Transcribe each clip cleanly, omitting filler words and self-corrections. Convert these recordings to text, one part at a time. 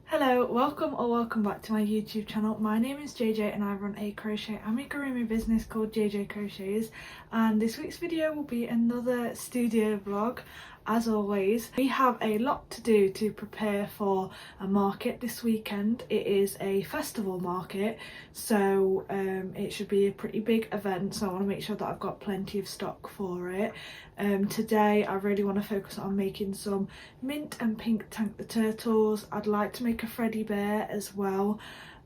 Hello, welcome back to my YouTube channel. My name is JJ and I run a crochet amigurumi business called JJ Crochets, and this week's video will be another studio vlog. As always, we have a lot to do to prepare for a market this weekend. It is a festival market, so it should be a pretty big event, so I want to make sure that I've got plenty of stock for it. Today I really want to focus on making some mint and pink Tank the Turtles. I'd like to make a Freddy Bear as well,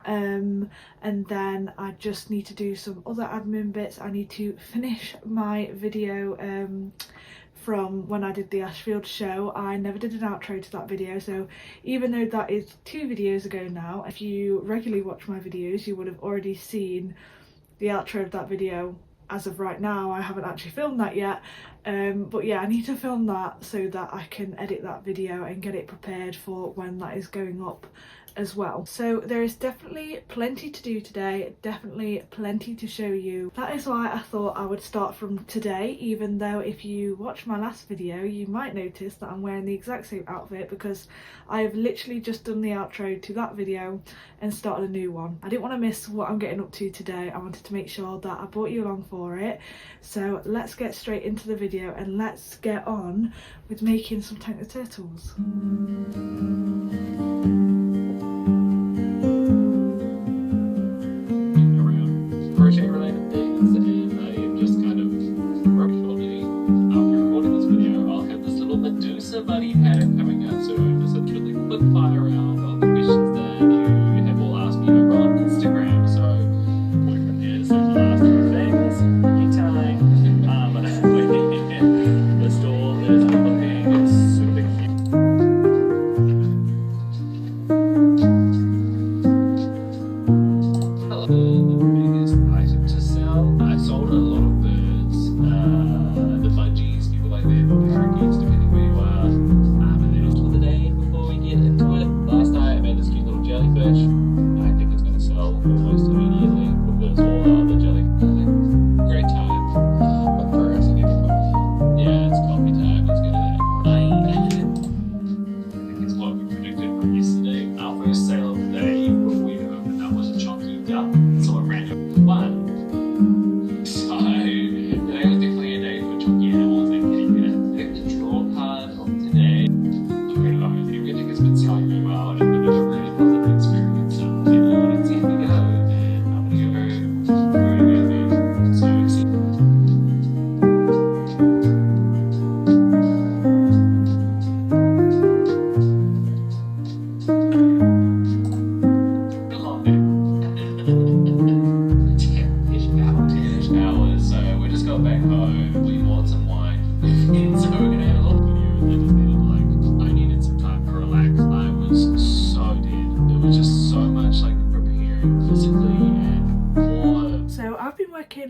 and then I just need to do some other admin bits. I need to finish my video from when I did the Ashfield show. I never did an outro to that video, so even though that is 2 videos ago now, if you regularly watch my videos you would have already seen the outro of that video. As of right now I haven't actually filmed that yet, but yeah, I need to film that so that I can edit that video and get it prepared for when that is going up as well. So there is definitely plenty to do today, definitely plenty to show you. That is why I thought I would start from today, even though if you watch my last video you might notice that I'm wearing the exact same outfit, because I have literally just done the outro to that video and started a new one. I didn't want to miss what I'm getting up to today. I wanted to make sure that I brought you along for it. So let's get straight into the video and let's get on with making some Tank the Turtles. Crochet related things, and I am just kind of shortly after recording this video I'll have this little Medusa buddy pattern coming out, so just a really quick fire around all the questions that you have all asked me over on Instagram. So work from there, so the last few things, anytime. The store that is looking, it's super cute.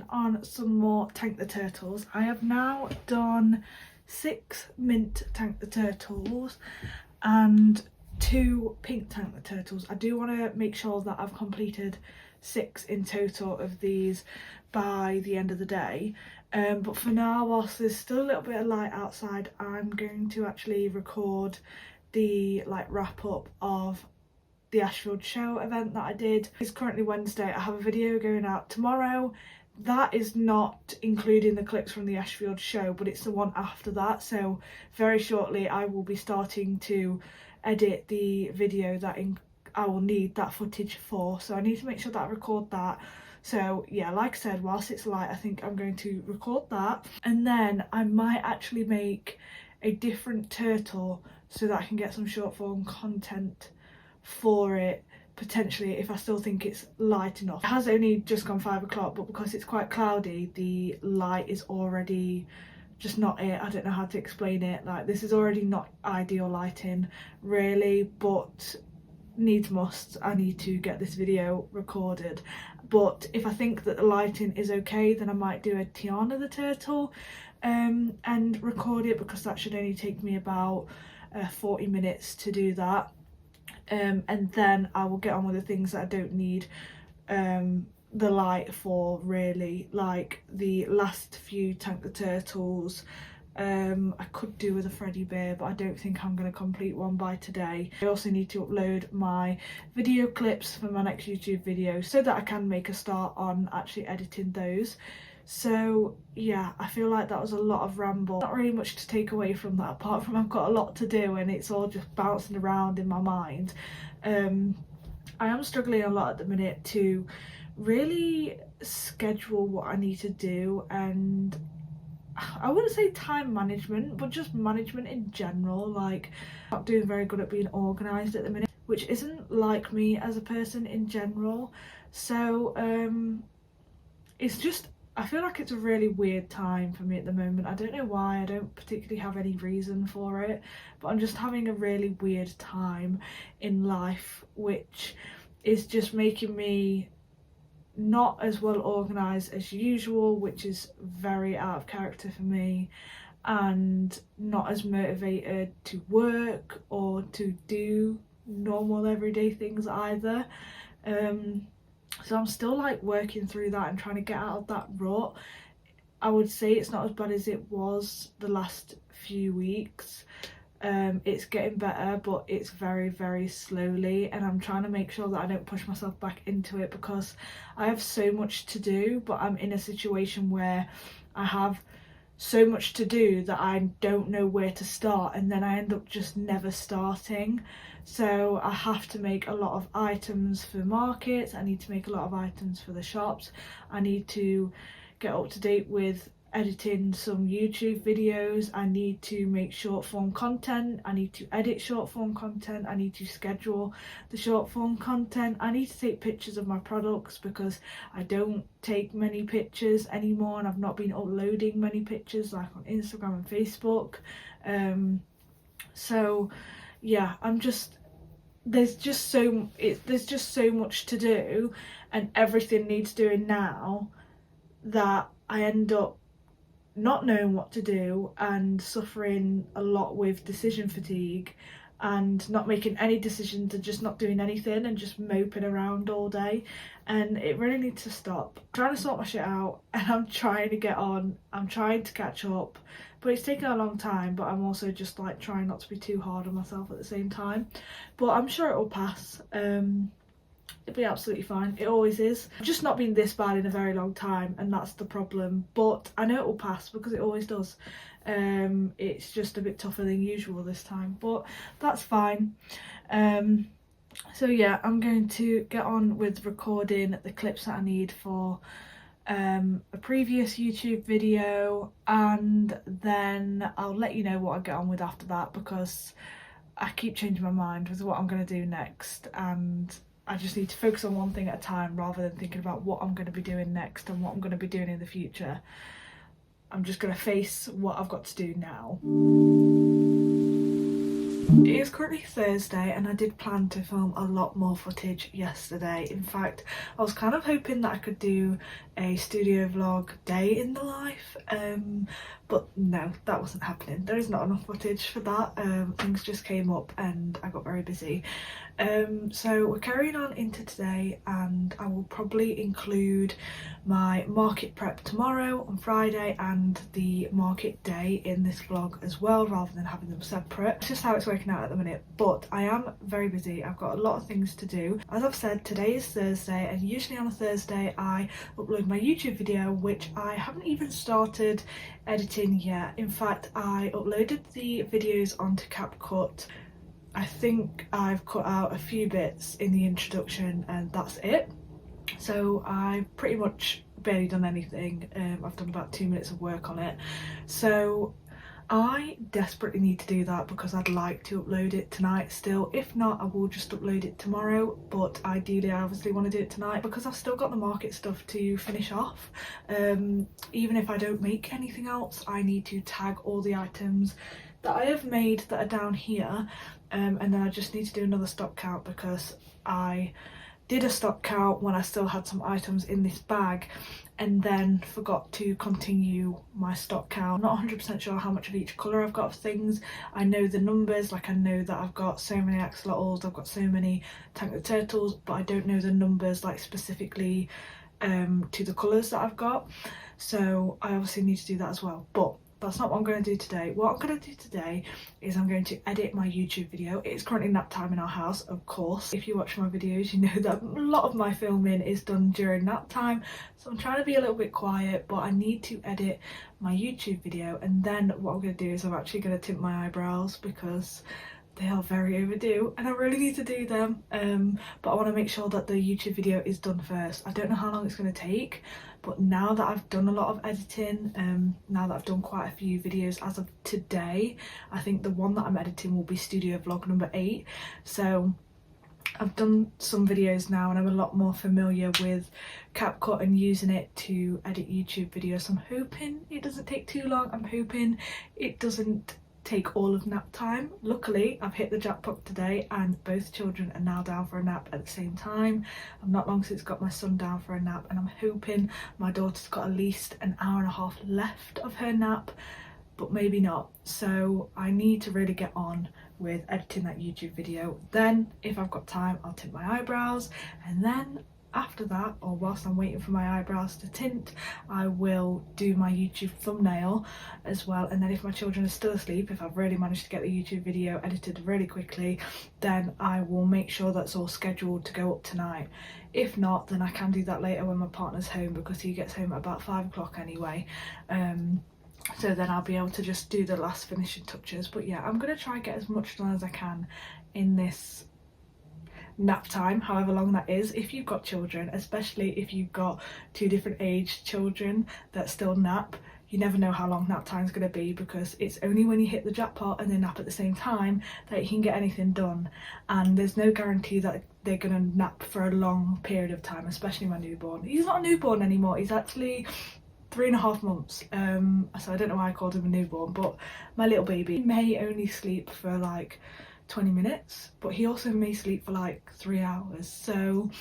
On some more Tank the Turtles. I have now done 6 mint Tank the Turtles and 2 pink Tank the Turtles. I do want to make sure that I've completed 6 in total of these by the end of the day, but for now, whilst there's still a little bit of light outside, I'm going to actually record the wrap up of the Ashfield show event that I did. It's currently Wednesday. I have a video going out tomorrow. That is not including the clips from the Ashfield show, but it's the one after that, so very shortly I will be starting to edit the video that I will need that footage for, so I need to make sure that I record that. So yeah, like I said, whilst it's light I think I'm going to record that, and then I might actually make a different turtle so that I can get some short form content for it, potentially, if I still think it's light enough. It has only just gone 5 o'clock, but because it's quite cloudy the light is already just not it. I don't know how to explain it. Like, this is already not ideal lighting really, but needs must, I need to get this video recorded. But if I think that the lighting is okay, then I might do a Tiana the Turtle and record it, because that should only take me about 40 minutes to do that. And then I will get on with the things that I don't need the light for really, like the last few Tank the Turtles, I could do with a Freddy bear, but I don't think I'm going to complete one by today. I also need to upload my video clips for my next YouTube video so that I can make a start on actually editing those. So yeah, I feel like that was a lot of ramble. Not really much to take away from that, apart from I've got a lot to do and it's all just bouncing around in my mind. I am struggling a lot at the minute to really schedule what I need to do, and I wouldn't say time management, but just management in general. Like, I'm not doing very good at being organised at the minute, which isn't like me as a person in general. So it's just, I feel like it's a really weird time for me at the moment. I don't know why, I don't particularly have any reason for it, but I'm just having a really weird time in life, which is just making me not as well organised as usual, which is very out of character for me, and not as motivated to work or to do normal everyday things either. So I'm still like working through that and trying to get out of that rut. I would say it's not as bad as it was the last few weeks. It's getting better, but it's very, very slowly, and I'm trying to make sure that I don't push myself back into it, because I have so much to do, but I'm in a situation where I have so much to do that I don't know where to start, and then I end up just never starting. So I have to make a lot of items for markets, I need to make a lot of items for the shops, I need to get up to date with editing some YouTube videos, I need to make short form content, I need to edit short form content, I need to schedule the short form content, I need to take pictures of my products because I don't take many pictures anymore, and I've not been uploading many pictures like on Instagram and Facebook. So yeah, there's just so much to do, and everything needs doing now, that I end up not knowing what to do and suffering a lot with decision fatigue, and not making any decisions and just not doing anything and just moping around all day, and it really needs to stop. I'm trying to sort my shit out, and I'm trying to get on, I'm trying to catch up, but it's taken a long time. But I'm also just like trying not to be too hard on myself at the same time, but I'm sure it will pass. It'll be absolutely fine, it always is. I've just not been this bad in a very long time, and that's the problem, but I know it will pass because it always does. It's just a bit tougher than usual this time, but that's fine. So yeah, I'm going to get on with recording the clips that I need for a previous YouTube video, and then I'll let you know what I get on with after that, because I keep changing my mind with what I'm going to do next, and I just need to focus on one thing at a time rather than thinking about what I'm going to be doing next and what I'm going to be doing in the future. I'm just going to face what I've got to do now. It is currently Thursday, and I did plan to film a lot more footage yesterday. In fact, I was kind of hoping that I could do a studio vlog day in the life, but no, that wasn't happening. There is not enough footage for that. Things just came up and I got very busy. So we're carrying on into today, and I will probably include my market prep tomorrow on Friday and the market day in this vlog as well, rather than having them separate. It's just how it's working out at the minute, but I am very busy. I've got a lot of things to do. As I've said, today is Thursday, and usually on a Thursday I upload my YouTube video, which I haven't even started editing yet. In fact, I uploaded the videos onto CapCut. I think I've cut out a few bits in the introduction and that's it. So I've pretty much barely done anything. I've done about 2 minutes of work on it. So I desperately need to do that because I'd like to upload it tonight still. If not, I will just upload it tomorrow, but ideally I obviously want to do it tonight because I've still got the market stuff to finish off. Even if I don't make anything else, I need to tag all the items that I have made that are down here, and then I just need to do another stock count because I did a stock count when I still had some items in this bag and then forgot to continue my stock count. I'm not 100% sure how much of each colour I've got of things. I know the numbers, like I know that I've got so many axolotls, I've got so many Tank the Turtles, but I don't know the numbers like specifically to the colours that I've got. So I obviously need to do that as well. But that's not what I'm going to do today. What I'm going to do today is I'm going to edit my YouTube video. It's currently nap time in our house, of course. If you watch my videos, you know that a lot of my filming is done during nap time. So I'm trying to be a little bit quiet, but I need to edit my YouTube video. And then what I'm going to do is I'm actually going to tint my eyebrows because they are very overdue and I really need to do them. But I want to make sure that the YouTube video is done first. I don't know how long it's going to take, but now that I've done a lot of editing, now that I've done quite a few videos as of today, I think the one that I'm editing will be studio vlog number 8. So I've done some videos now and I'm a lot more familiar with CapCut and using it to edit YouTube videos. So I'm hoping it doesn't take too long. I'm hoping it doesn't take all of nap time. Luckily, I've hit the jackpot today and both children are now down for a nap at the same time. I've not long since got my son down for a nap and I'm hoping my daughter's got at least an hour and a half left of her nap, but maybe not. So I need to really get on with editing that YouTube video. Then if I've got time, I'll tint my eyebrows, and then after that, or whilst I'm waiting for my eyebrows to tint, I will do my YouTube thumbnail as well. And then if my children are still asleep, if I've really managed to get the YouTube video edited really quickly, then I will make sure that's all scheduled to go up tonight. If not, then I can do that later when my partner's home, because he gets home at about 5 o'clock anyway. So then I'll be able to just do the last finishing touches. But yeah, I'm going to try and get as much done as I can in this nap time, however long that is. If you've got children, especially if you've got 2 different age children that still nap, you never know how long nap time is going to be, because it's only when you hit the jackpot and they nap at the same time that you can get anything done, and there's no guarantee that they're going to nap for a long period of time, especially my newborn. He's not a newborn anymore, he's actually 3.5 months, so I don't know why I called him a newborn, but my little baby may only sleep for like 20 minutes, but he also may sleep for like 3 hours, so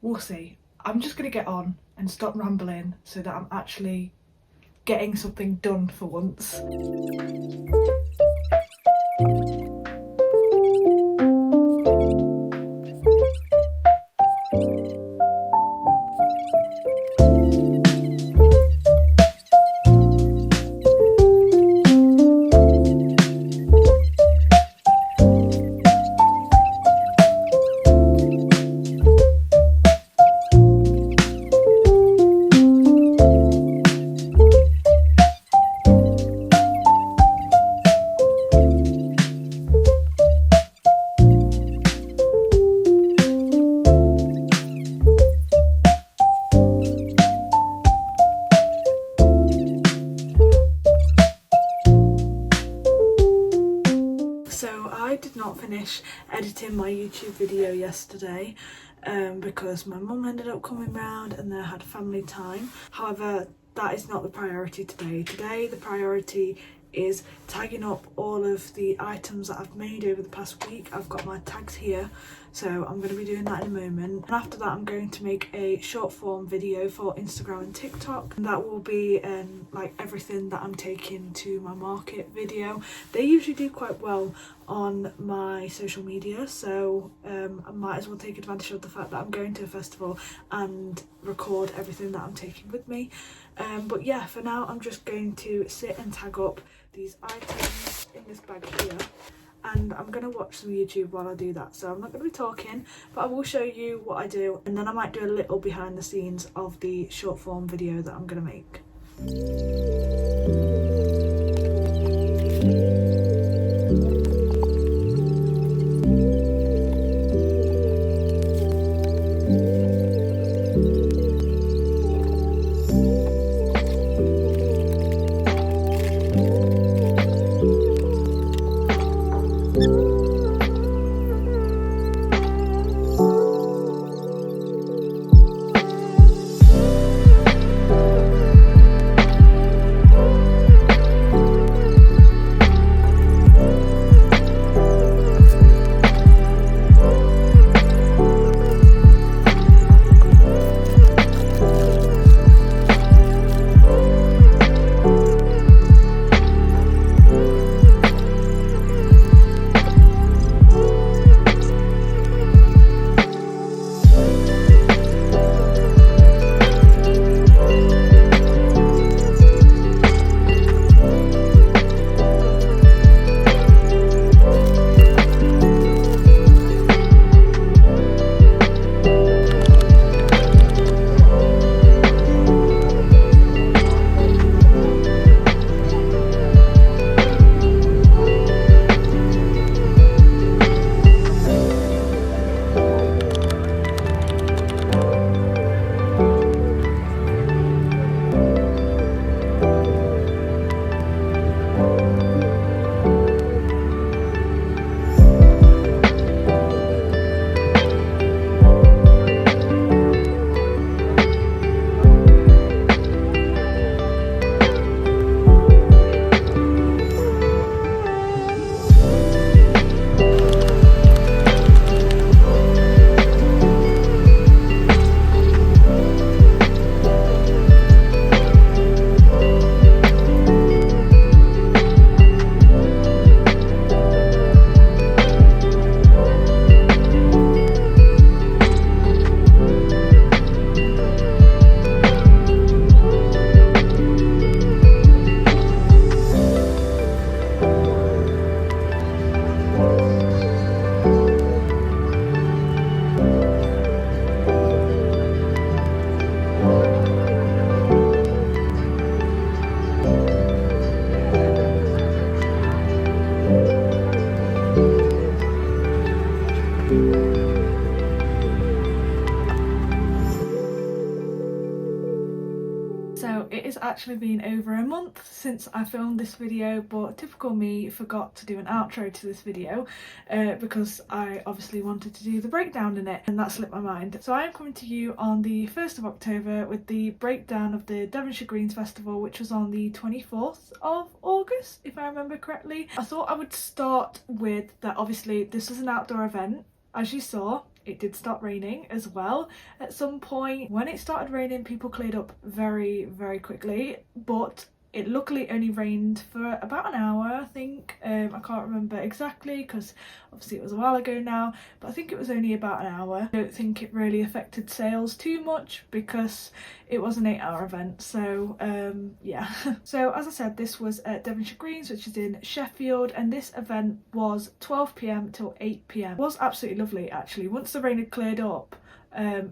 we'll see. I'm just gonna get on and stop rambling so that I'm actually getting something done for once. Finish editing my YouTube video yesterday because my mum ended up coming round and then I had family time. However, that is not the priority today. Today the priority is tagging up all of the items that I've made over the past week. I've got my tags here, so I'm going to be doing that in a moment. And after that I'm going to make a short form video for Instagram and TikTok, and that will be like everything that I'm taking to my market video. They usually do quite well on my social media, so I might as well take advantage of the fact that I'm going to a festival and record everything that I'm taking with me. But yeah, for now I'm just going to sit and tag up these items in this bag here, and I'm going to watch some YouTube while I do that. So I'm not going to be talking, but I will show you what I do, and then I might do a little behind the scenes of the short form video that I'm going to make. actually been over a month since I filmed this video, but typical me, forgot to do an outro to this video because I obviously wanted to do the breakdown in it, and that slipped my mind. So I am coming to you on the 1st of October with the breakdown of the Devonshire Green Festival, which was on the 24th of August, if I remember correctly. I thought I would start with that. Obviously this was an outdoor event. As you saw, it did start raining as well at some point. When it started raining, people cleared up very, very quickly, but it luckily only rained for about an hour, I think. I can't remember exactly because obviously it was a while ago now, but I think it was only about an hour. I don't think it really affected sales too much because it was an 8-hour event, so yeah. So as I said, this was at Devonshire Greens, which is in Sheffield, and this event was 12 p.m. till 8 p.m. It was absolutely lovely actually. Once the rain had cleared up,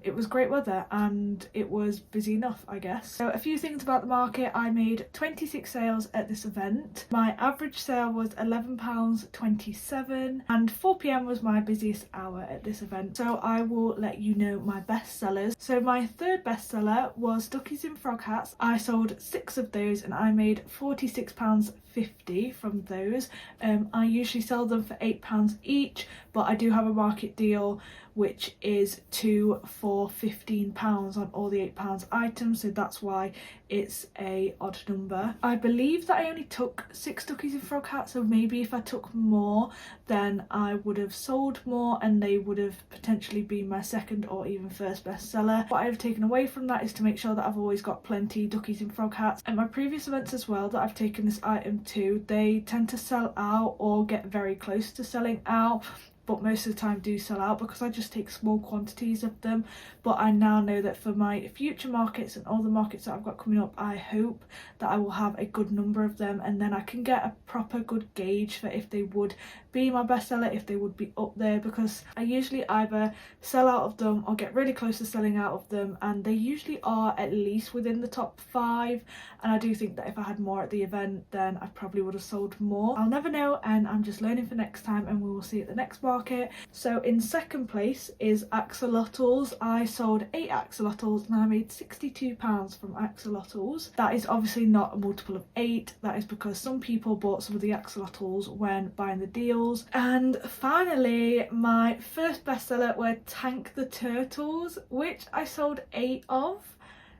it was great weather and it was busy enough, I guess. So a few things about the market. I made 26 sales at this event. My average sale was £11.27 and 4 p.m. was my busiest hour at this event. So I will let you know my best sellers. So my third bestseller was Duckies in Frog Hats. I sold 6 of those and I made £46.50 from those. I usually sell them for £8 each, but I do have a market deal which is 2 for £15 on all the £8 items, so that's why it's a odd number. I believe that I only took 6 Duckies in Frog Hats, so maybe if I took more then I would have sold more and they would have potentially been my second or even first bestseller. What I have taken away from that is to make sure that I've always got plenty Duckies in Frog Hats. At my previous events as well that I've taken this item to, they tend to sell out or get very close to selling out, but most of the time do sell out because I just take small quantities of them. But I now know that for my future markets and all the markets that I've got coming up, I hope that I will have a good number of them, and then I can get a proper good gauge for if they would be my bestseller, if they would be up there, because I usually either sell out of them or get really close to selling out of them, and they usually are at least within the top 5. And I do think that if I had more at the event then I probably would have sold more. I'll never know, and I'm just learning for next time, and we will see at the next market. So in second place is axolotls. I sold 8 axolotls and I made £62 from axolotls. That is obviously not a multiple of 8, that is because some people bought some of the axolotls when buying the deals. And finally, my first bestseller were Tank the Turtles, which I sold 8 of.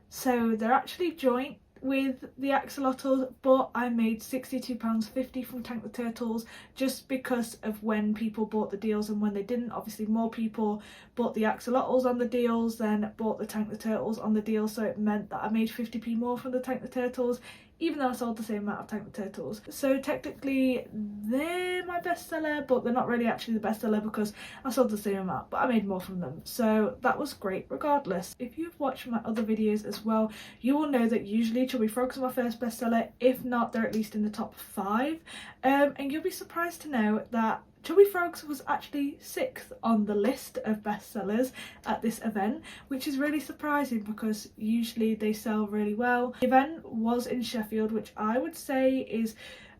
So they're actually joint with the axolotls, but I made £62.50 from Tank the Turtles just because of when people bought the deals and when they didn't. Obviously more people bought the axolotls on the deals than bought the Tank the Turtles on the deal, so it meant that I made 50p more from the Tank the Turtles, even though I sold the same amount of Tank the Turtles. So technically they're my bestseller, but they're not really actually the bestseller because I sold the same amount, but I made more from them. So that was great regardless. If you've watched my other videos as well, you will know that usually Chubby Frogs are my first bestseller. If not, they're at least in the top 5. And you'll be surprised to know that Chubby Frogs was actually 6th on the list of bestsellers at this event, which is really surprising because usually they sell really well. The event was in Sheffield, which I would say is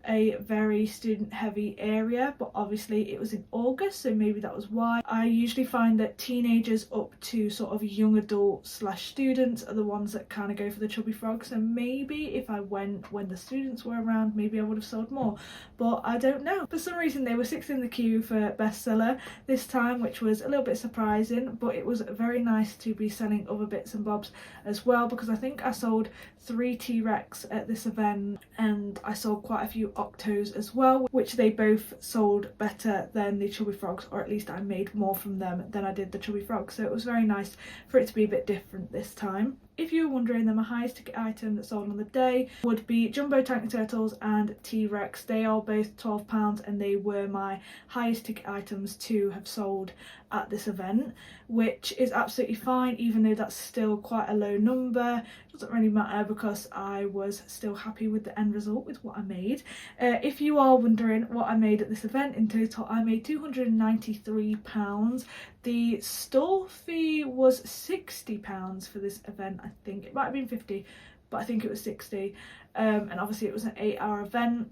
a very student heavy area, but obviously it was in August, so maybe that was why. I usually find that teenagers up to sort of young adult / students are the ones that kind of go for the Chubby Frog, so maybe if I went when the students were around, maybe I would have sold more, but I don't know. For some reason they were 6th in the queue for bestseller this time, which was a little bit surprising, but it was very nice to be selling other bits and bobs as well, because I think I sold 3 T-Rex at this event and I sold quite a few Octos as well, which they both sold better than the Chubby Frogs, or at least I made more from them than I did the Chubby Frogs, so it was very nice for it to be a bit different this time. If you were wondering, then my highest ticket item that sold on the day would be Jumbo Tank Turtles and T-Rex. They are both £12 and they were my highest ticket items to have sold at this event, which is absolutely fine, even though that's still quite a low number. It doesn't really matter because I was still happy with the end result with what I made. If you are wondering what I made at this event in total, I made £293. The store fee was £60 for this event. I think it might have been 50, but I think it was 60. And obviously it was an 8-hour event.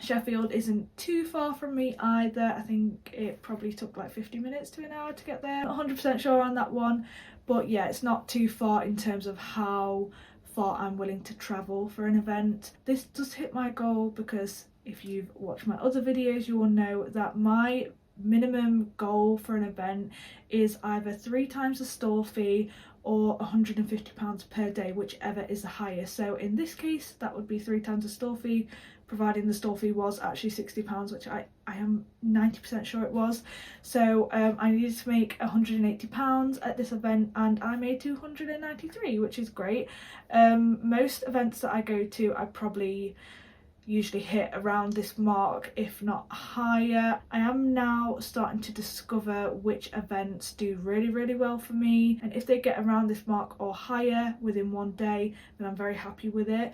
Sheffield isn't too far from me either. I think it probably took like 50 minutes to an hour to get there. Not 100% sure on that one, but yeah, it's not too far in terms of how far I'm willing to travel for an event. This does hit my goal because if you've watched my other videos you will know that my minimum goal for an event is either 3 times the store fee or £150 per day, whichever is the highest. So in this case that would be 3 times the store fee, providing the store fee was actually £60, which I am 90% sure it was. So I needed to make £180 at this event and I made 293, which is great. Most events that I go to I probably usually hit around this mark, if not higher. I am now starting to discover which events do really well for me, and if they get around this mark or higher within one day, then I'm very happy with it.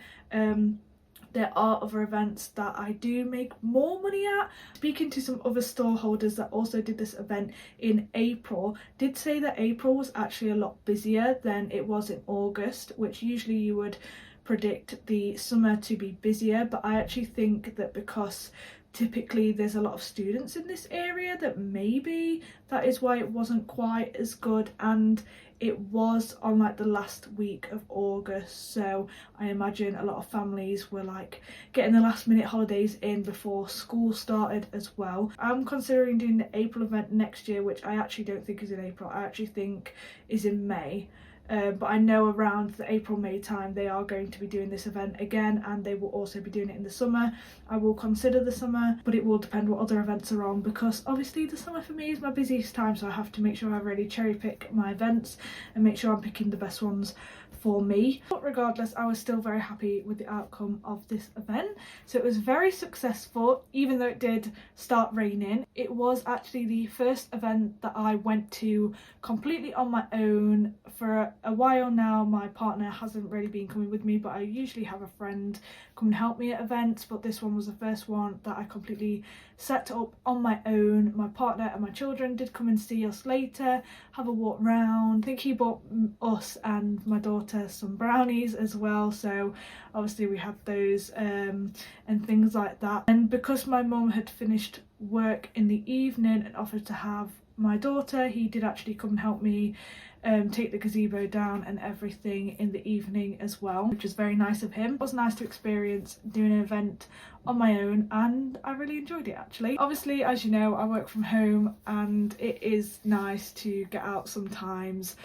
There are other events that I do make more money at. Speaking to some other store holders that also did this event in April, did say that April was actually a lot busier than it was in August, which usually you would predict the summer to be busier, but I actually think that because typically there's a lot of students in this area that maybe that is why it wasn't quite as good, and it was on like the last week of August, so I imagine a lot of families were like getting the last minute holidays in before school started as well. I'm considering doing the April event next year, which I actually don't think is in April, I actually think is in May. But I know around the April-May time they are going to be doing this event again, and they will also be doing it in the summer. I will consider the summer, but it will depend what other events are on, because obviously the summer for me is my busiest time, so I have to make sure I really cherry pick my events and make sure I'm picking the best ones for me. But regardless, I was still very happy with the outcome of this event. So it was very successful, even though it did start raining. It was actually the first event that I went to completely on my own. For a while now my partner hasn't really been coming with me, but I usually have a friend come and help me at events, but this one was the first one that I completely set up on my own. My partner and my children did come and see us later, have a walk round. I think he bought us and my daughter some brownies as well, so obviously we had those and things like that. And because my mum had finished work in the evening and offered to have my daughter, he did actually come and help me take the gazebo down and everything in the evening as well, which was very nice of him. It was nice to experience doing an event on my own, and I really enjoyed it actually. Obviously, as you know, I work from home and it is nice to get out sometimes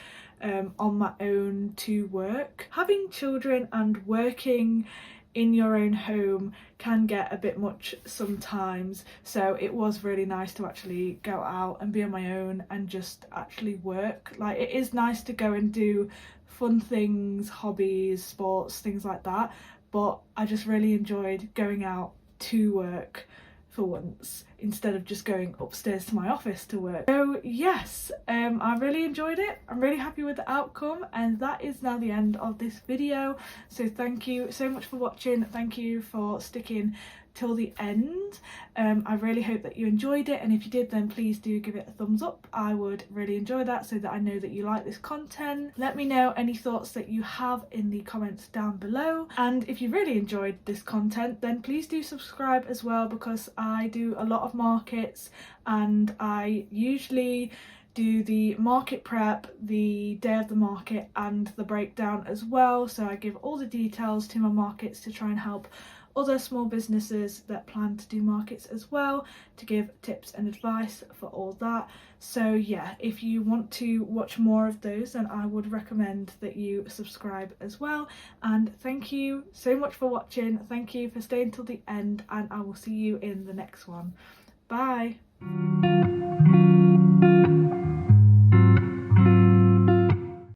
on my own to work. Having children and working in your own home can get a bit much sometimes, so it was really nice to actually go out and be on my own and just actually work. Like, it is nice to go and do fun things, hobbies, sports, things like that, but I just really enjoyed going out to work for once instead of just going upstairs to my office to work. So yes, I really enjoyed it. I'm really happy with the outcome, and that is now the end of this video. So thank you so much for watching. Thank you for sticking till the end. I really hope that you enjoyed it, and if you did, then please do give it a thumbs up. I would really enjoy that, so that I know that you like this content. Let me know any thoughts that you have in the comments down below, and if you really enjoyed this content, then please do subscribe as well, because I do a lot of markets and I usually do the market prep, the day of the market, and the breakdown as well. So I give all the details to my markets to try and help other small businesses that plan to do markets as well, to give tips and advice for all that. So yeah, if you want to watch more of those, then I would recommend that you subscribe as well. And thank you so much for watching. Thank you for staying till the end, and I will see you in the next one. Bye.